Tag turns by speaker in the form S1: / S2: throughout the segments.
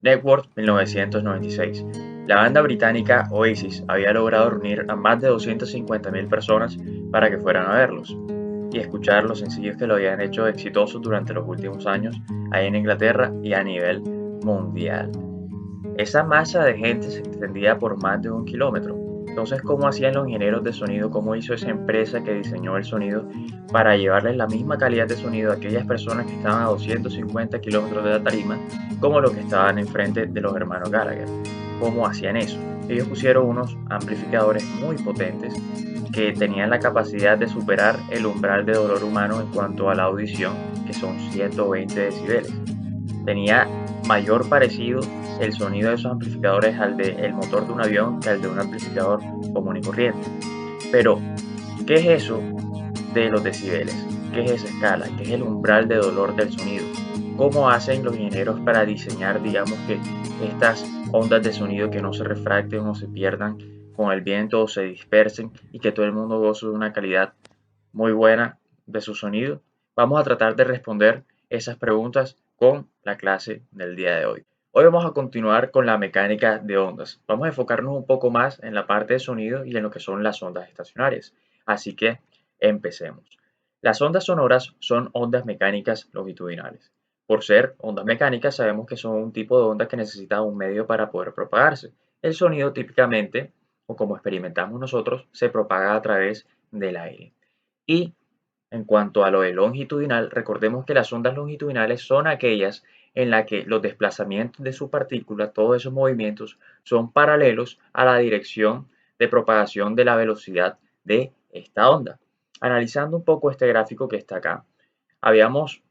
S1: Network 1996. La banda británica Oasis había logrado reunir a más de 250.000 personas para que fueran a verlos y escuchar los sencillos que lo habían hecho exitosos durante los últimos años ahí en Inglaterra y a nivel mundial. Esa masa de gente se extendía por más de 1 kilómetro. Entonces, ¿cómo hacían los ingenieros de sonido? ¿Cómo hizo esa empresa que diseñó el sonido para llevarles la misma calidad de sonido a aquellas personas que estaban a 250 kilómetros de la tarima como los que estaban enfrente de los hermanos Gallagher? ¿Cómo hacían eso? Ellos pusieron unos amplificadores muy potentes que tenían la capacidad de superar el umbral de dolor humano en cuanto a la audición, que son 120 decibeles. Tenía mayor parecido el sonido de esos amplificadores al del motor de un avión que al de un amplificador común y corriente. Pero, ¿qué es eso de los decibeles? ¿Qué es esa escala? ¿Qué es el umbral de dolor del sonido? ¿Cómo hacen los ingenieros para diseñar, digamos, que estas ondas de sonido que no se refracten o se pierdan con el viento o se dispersen y que todo el mundo goce de una calidad muy buena de su sonido? Vamos a tratar de responder esas preguntas con la clase del día de hoy. Hoy vamos a continuar con la mecánica de ondas. Vamos a enfocarnos un poco más en la parte de sonido y en lo que son las ondas estacionarias. Así que empecemos. Las ondas sonoras son ondas mecánicas longitudinales. Por ser ondas mecánicas, sabemos que son un tipo de onda que necesita un medio para poder propagarse. El sonido típicamente, o como experimentamos nosotros, se propaga a través del aire. Y en cuanto a lo de longitudinal, recordemos que las ondas longitudinales son aquellas en las que los desplazamientos de su partícula, todos esos movimientos, son paralelos a la dirección de propagación de la velocidad de esta onda. Analizando un poco este gráfico que está acá, habíamos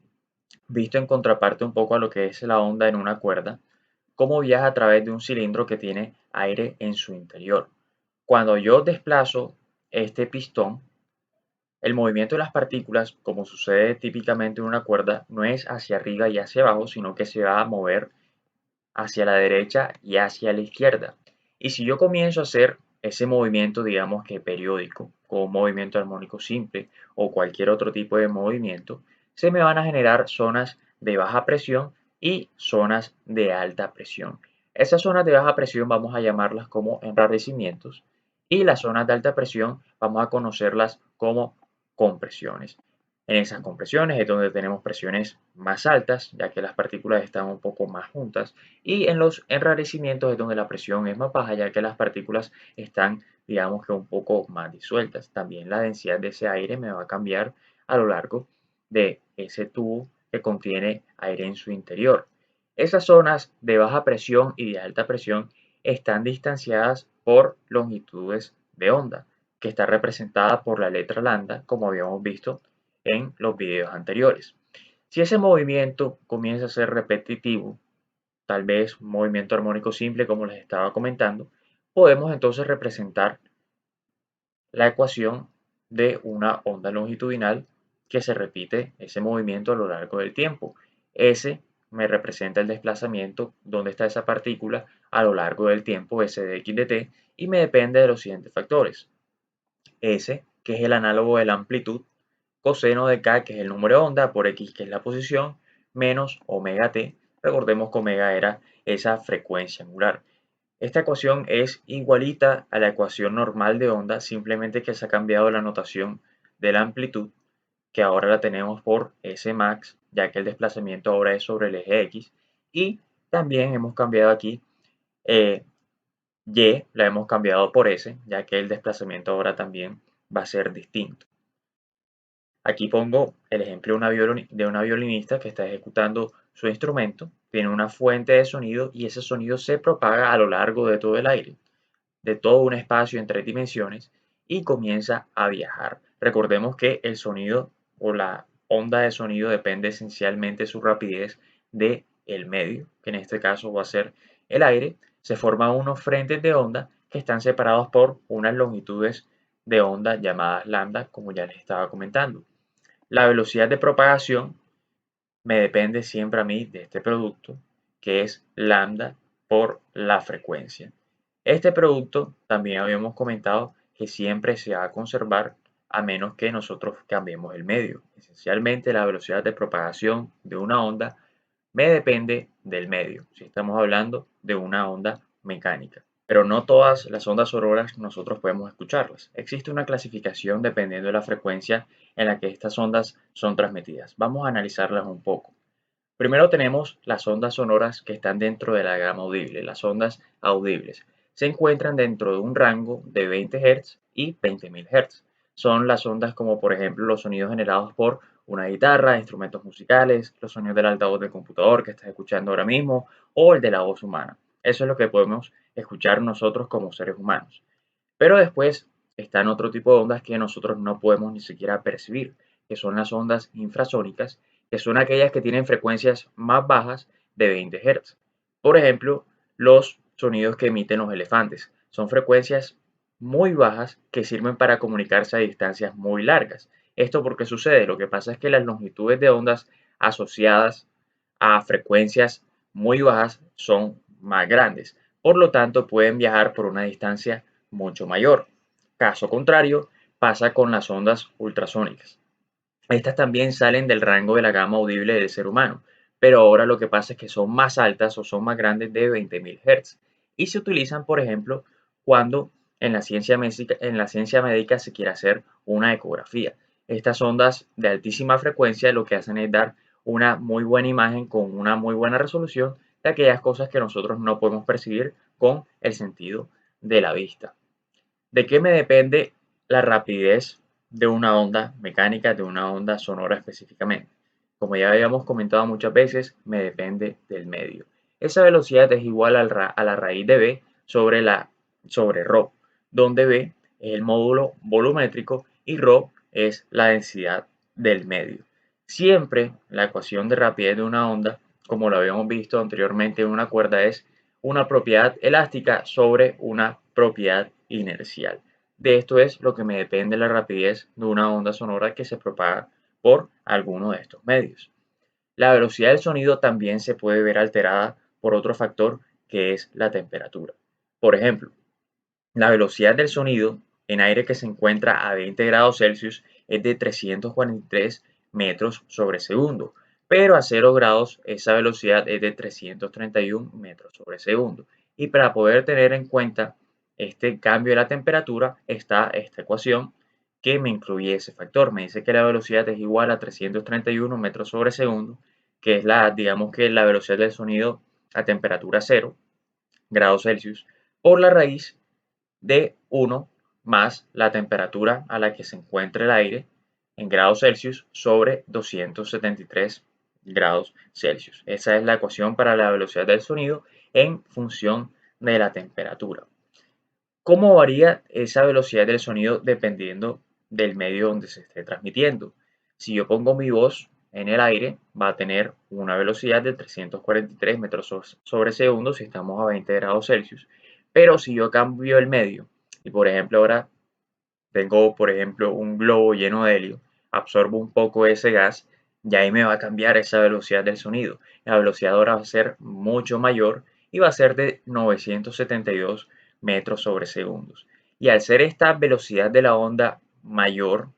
S1: visto en contraparte un poco a lo que es la onda en una cuerda, cómo viaja a través de un cilindro que tiene aire en su interior. Cuando yo desplazo este pistón, el movimiento de las partículas, como sucede típicamente en una cuerda, no es hacia arriba y hacia abajo, sino que se va a mover hacia la derecha y hacia la izquierda. Y si yo comienzo a hacer ese movimiento, digamos que periódico, con un movimiento armónico simple o cualquier otro tipo de movimiento, se me van a generar zonas de baja presión y zonas de alta presión. Esas zonas de baja presión vamos a llamarlas como enrarecimientos y las zonas de alta presión vamos a conocerlas como compresiones. En esas compresiones es donde tenemos presiones más altas, ya que las partículas están un poco más juntas, y en los enrarecimientos es donde la presión es más baja, ya que las partículas están, digamos que un poco más disueltas. También la densidad de ese aire me va a cambiar a lo largo de ese tubo que contiene aire en su interior. Esas zonas de baja presión y de alta presión están distanciadas por longitudes de onda, que está representada por la letra lambda, como habíamos visto en los videos anteriores. Si ese movimiento comienza a ser repetitivo, tal vez un movimiento armónico simple como les estaba comentando, podemos entonces representar la ecuación de una onda longitudinal que se repite ese movimiento a lo largo del tiempo. S me representa el desplazamiento, donde está esa partícula a lo largo del tiempo, S de x de t, y me depende de los siguientes factores. S, que es el análogo de la amplitud, coseno de k, que es el número de onda, por x, que es la posición, menos omega t. Recordemos que omega era esa frecuencia angular. Esta ecuación es igualita a la ecuación normal de onda, simplemente que se ha cambiado la notación de la amplitud, que ahora la tenemos por S max, ya que el desplazamiento ahora es sobre el eje X, y también hemos cambiado aquí Y, la hemos cambiado por S, ya que el desplazamiento ahora también va a ser distinto. Aquí pongo el ejemplo de una violinista que está ejecutando su instrumento, tiene una fuente de sonido y ese sonido se propaga a lo largo de todo el aire, de todo un espacio en 3 dimensiones y comienza a viajar. Recordemos que el sonido o la onda de sonido depende esencialmente de su rapidez del medio, que en este caso va a ser el aire. Se forman unos frentes de onda que están separados por unas longitudes de onda llamadas lambda, como ya les estaba comentando. La velocidad de propagación me depende siempre a mí de este producto, que es lambda por la frecuencia. Este producto también habíamos comentado que siempre se va a conservar a menos que nosotros cambiemos el medio. Esencialmente la velocidad de propagación de una onda me depende del medio, si estamos hablando de una onda mecánica. Pero no todas las ondas sonoras nosotros podemos escucharlas. Existe una clasificación dependiendo de la frecuencia en la que estas ondas son transmitidas. Vamos a analizarlas un poco. Primero tenemos las ondas sonoras que están dentro de la gama audible, las ondas audibles. Se encuentran dentro de un rango de 20 Hz y 20.000 Hz. Son las ondas como por ejemplo los sonidos generados por una guitarra, instrumentos musicales, los sonidos del altavoz del computador que estás escuchando ahora mismo o el de la voz humana. Eso es lo que podemos escuchar nosotros como seres humanos. Pero después están otro tipo de ondas que nosotros no podemos ni siquiera percibir, que son las ondas infrasónicas, que son aquellas que tienen frecuencias más bajas de 20 Hz. Por ejemplo, los sonidos que emiten los elefantes. Son frecuencias muy bajas que sirven para comunicarse a distancias muy largas. ¿Esto por qué sucede? Lo que pasa es que las longitudes de ondas asociadas a frecuencias muy bajas son más grandes. Por lo tanto, pueden viajar por una distancia mucho mayor. Caso contrario, pasa con las ondas ultrasónicas. Estas también salen del rango de la gama audible del ser humano, pero ahora lo que pasa es que son más altas o son más grandes de 20.000 Hz y se utilizan, por ejemplo, cuando en la ciencia médica se quiere hacer una ecografía. Estas ondas de altísima frecuencia lo que hacen es dar una muy buena imagen con una muy buena resolución de aquellas cosas que nosotros no podemos percibir con el sentido de la vista. ¿De qué me depende la rapidez de una onda mecánica, de una onda sonora específicamente? Como ya habíamos comentado muchas veces, me depende del medio. Esa velocidad es igual a la raíz de B sobre ρ, donde B es el módulo volumétrico y ρ es la densidad del medio. Siempre la ecuación de rapidez de una onda, como lo habíamos visto anteriormente en una cuerda, es una propiedad elástica sobre una propiedad inercial. De esto es lo que me depende la rapidez de una onda sonora que se propaga por alguno de estos medios. La velocidad del sonido también se puede ver alterada por otro factor que es la temperatura. Por ejemplo, la velocidad del sonido en aire que se encuentra a 20 grados Celsius es de 343 metros sobre segundo, pero a 0 grados esa velocidad es de 331 metros sobre segundo. Y para poder tener en cuenta este cambio de la temperatura está esta ecuación que me incluye ese factor. Me dice que la velocidad es igual a 331 metros sobre segundo, que es digamos que la velocidad del sonido a temperatura 0 grados Celsius, por la raíz de 1 más la temperatura a la que se encuentra el aire en grados Celsius sobre 273 grados Celsius. Esa es la ecuación para la velocidad del sonido en función de la temperatura. ¿Cómo varía esa velocidad del sonido dependiendo del medio donde se esté transmitiendo? Si yo pongo mi voz en el aire, va a tener una velocidad de 343 metros sobre segundo si estamos a 20 grados Celsius. Pero si yo cambio el medio y por ejemplo ahora tengo por ejemplo un globo lleno de helio, absorbo un poco de ese gas, ya ahí me va a cambiar esa velocidad del sonido. La velocidad ahora va a ser mucho mayor y va a ser de 972 metros sobre segundos. Y al ser esta velocidad de la onda mayor,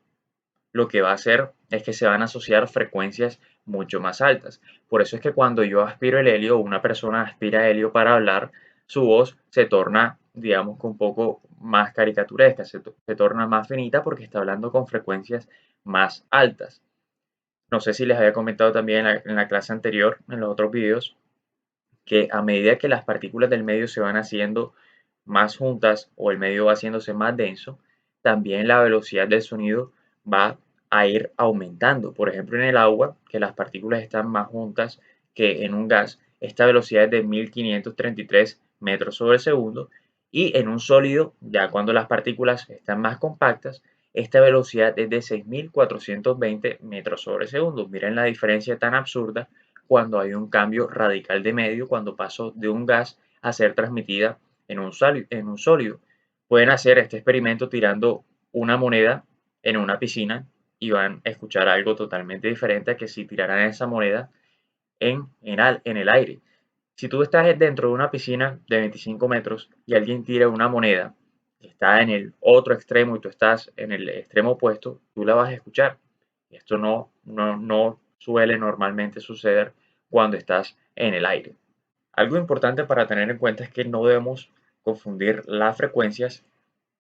S1: lo que va a hacer es que se van a asociar frecuencias mucho más altas. Por eso es que cuando yo aspiro el helio, una persona aspira helio para hablar, su voz se torna, digamos que un poco más caricaturesca, se torna más finita porque está hablando con frecuencias más altas. No sé si les había comentado también en la clase anterior, en los otros videos, que a medida que las partículas del medio se van haciendo más juntas o el medio va haciéndose más denso, también la velocidad del sonido va a ir aumentando. Por ejemplo, en el agua, que las partículas están más juntas que en un gas, esta velocidad es de 1533 metros sobre segundo, y en un sólido, ya cuando las partículas están más compactas, esta velocidad es de 6420 metros sobre segundo. Miren la diferencia tan absurda cuando hay un cambio radical de medio, cuando paso de un gas a ser transmitida en un sólido. Pueden hacer este experimento tirando una moneda en una piscina y van a escuchar algo totalmente diferente a que si tiraran esa moneda en el aire. Si tú estás dentro de una piscina de 25 metros y alguien tira una moneda que está en el otro extremo y tú estás en el extremo opuesto, tú la vas a escuchar. Esto no suele normalmente suceder cuando estás en el aire. Algo importante para tener en cuenta es que no debemos confundir las frecuencias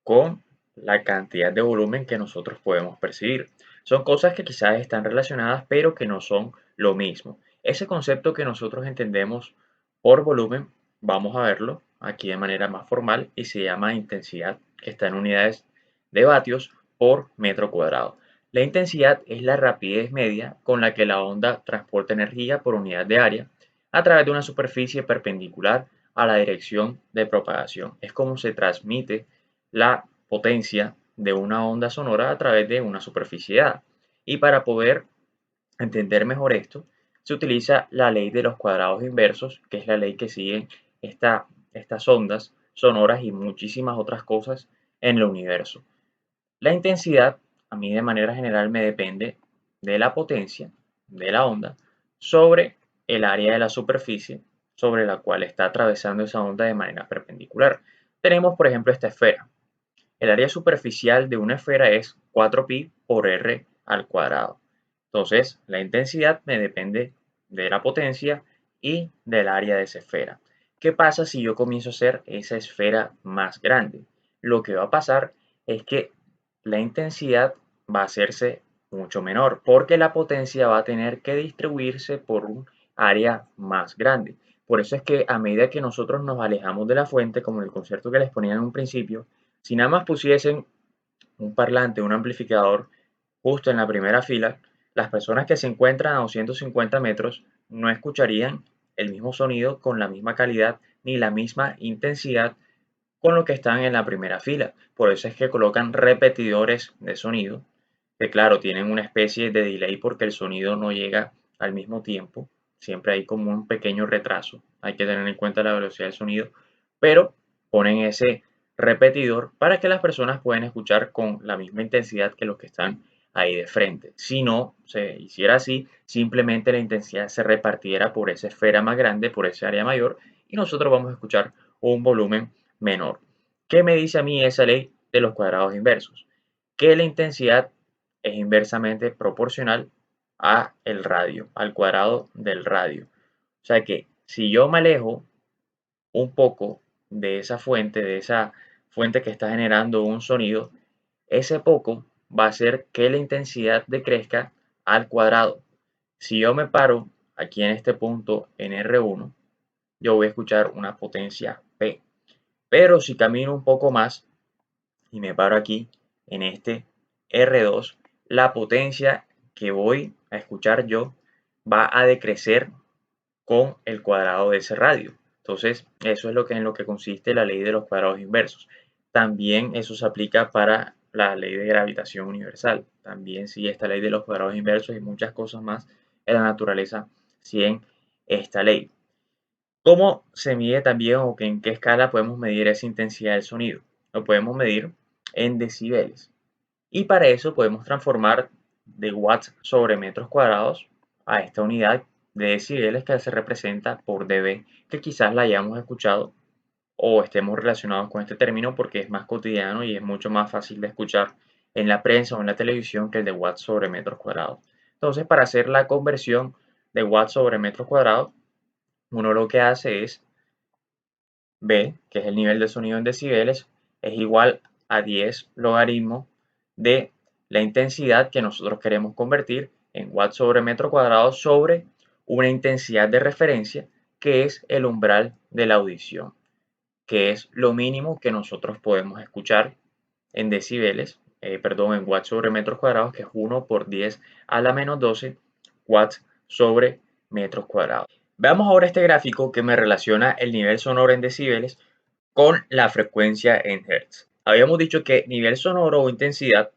S1: con la cantidad de volumen que nosotros podemos percibir. Son cosas que quizás están relacionadas, pero que no son lo mismo. Ese concepto que nosotros entendemos por volumen, vamos a verlo aquí de manera más formal y se llama intensidad, que está en unidades de vatios por metro cuadrado. La intensidad es la rapidez media con la que la onda transporta energía por unidad de área a través de una superficie perpendicular a la dirección de propagación. Es como se transmite la potencia de una onda sonora a través de una superficie dada. Y para poder entender mejor esto, se utiliza la ley de los cuadrados inversos, que es la ley que siguen estas ondas sonoras y muchísimas otras cosas en el universo. La intensidad, a mí de manera general me depende de la potencia de la onda sobre el área de la superficie sobre la cual está atravesando esa onda de manera perpendicular. Tenemos, por ejemplo, esta esfera. El área superficial de una esfera es 4pi por r al cuadrado. Entonces, la intensidad me depende de la potencia y del área de esa esfera. ¿Qué pasa si yo comienzo a hacer esa esfera más grande? Lo que va a pasar es que la intensidad va a hacerse mucho menor porque la potencia va a tener que distribuirse por un área más grande. Por eso es que a medida que nosotros nos alejamos de la fuente, como en el concepto que les ponía en un principio, si nada más pusiesen un parlante, un amplificador justo en la primera fila, las personas que se encuentran a 250 metros no escucharían el mismo sonido con la misma calidad ni la misma intensidad con los que están en la primera fila. Por eso es que colocan repetidores de sonido, que claro, tienen una especie de delay porque el sonido no llega al mismo tiempo. Siempre hay como un pequeño retraso. Hay que tener en cuenta la velocidad del sonido, pero ponen ese repetidor para que las personas puedan escuchar con la misma intensidad que los que están ahí de frente. Si no se hiciera así, simplemente la intensidad se repartiera por esa esfera más grande, por esa área mayor, y nosotros vamos a escuchar un volumen menor. ¿Qué me dice a mí esa ley de los cuadrados inversos? Que la intensidad es inversamente proporcional a el radio, al cuadrado del radio. O sea que si yo me alejo un poco de esa fuente que está generando un sonido, ese poco va a hacer que la intensidad decrezca al cuadrado. Si yo me paro aquí en este punto en R1, yo voy a escuchar una potencia P. Pero si camino un poco más y me paro aquí en este R2, la potencia que voy a escuchar yo va a decrecer con el cuadrado de ese radio. Entonces, eso es en lo que consiste la ley de los cuadrados inversos. También eso se aplica para la ley de gravitación universal. También sigue esta ley de los cuadrados inversos y muchas cosas más en la naturaleza siguen esta ley. ¿Cómo se mide también o en qué escala podemos medir esa intensidad del sonido? Lo podemos medir en decibeles. Y para eso podemos transformar de watts sobre metros cuadrados a esta unidad de decibeles que se representa por dB, que quizás la hayamos escuchado o estemos relacionados con este término porque es más cotidiano y es mucho más fácil de escuchar en la prensa o en la televisión que el de watts sobre metros cuadrados. Entonces, para hacer la conversión de watts sobre metros cuadrados, uno lo que hace es B, que es el nivel de sonido en decibeles, es igual a 10 logaritmo de la intensidad que nosotros queremos convertir en watts sobre metro cuadrado sobre una intensidad de referencia que es el umbral de la audición, que es lo mínimo que nosotros podemos escuchar en decibeles, perdón, en watts sobre metros cuadrados, que es 1 por 10 a la menos 12 watts sobre metros cuadrados. Veamos ahora este gráfico que me relaciona el nivel sonoro en decibeles con la frecuencia en hertz. Habíamos dicho que nivel sonoro o intensidad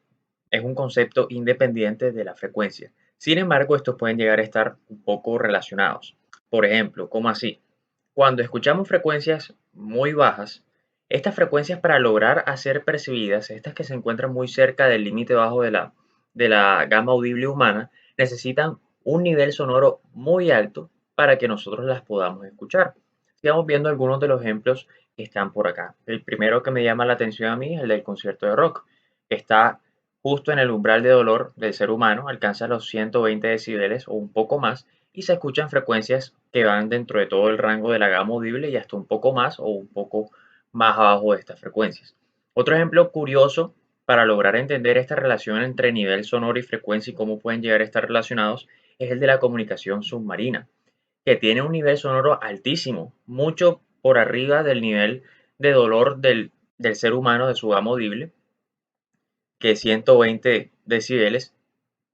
S1: es un concepto independiente de la frecuencia. Sin embargo, estos pueden llegar a estar un poco relacionados. Por ejemplo, ¿cómo así? Cuando escuchamos frecuencias muy bajas, estas frecuencias para lograr hacer percibidas, estas que se encuentran muy cerca del límite bajo de la gama audible humana, necesitan un nivel sonoro muy alto para que nosotros las podamos escuchar. Sigamos viendo algunos de los ejemplos que están por acá. El primero que me llama la atención a mí es el del concierto de rock, que está justo en el umbral de dolor del ser humano, alcanza los 120 decibeles o un poco más, y se escuchan frecuencias que van dentro de todo el rango de la gama audible y hasta un poco más o un poco más abajo de estas frecuencias. Otro ejemplo curioso para lograr entender esta relación entre nivel sonoro y frecuencia y cómo pueden llegar a estar relacionados es el de la comunicación submarina, que tiene un nivel sonoro altísimo, mucho por arriba del nivel de dolor del ser humano de su gama audible, que es 120 decibeles.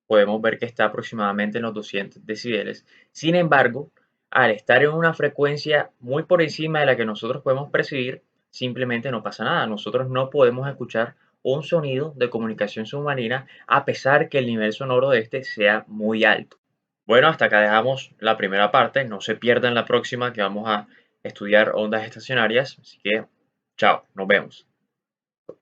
S1: Podemos ver que está aproximadamente en los 200 decibeles. Sin embargo, al estar en una frecuencia muy por encima de la que nosotros podemos percibir, simplemente no pasa nada. Nosotros no podemos escuchar un sonido de comunicación submarina a pesar que el nivel sonoro de este sea muy alto. Bueno, hasta acá dejamos la primera parte. No se pierdan la próxima, que vamos a estudiar ondas estacionarias. Así que, chao, nos vemos.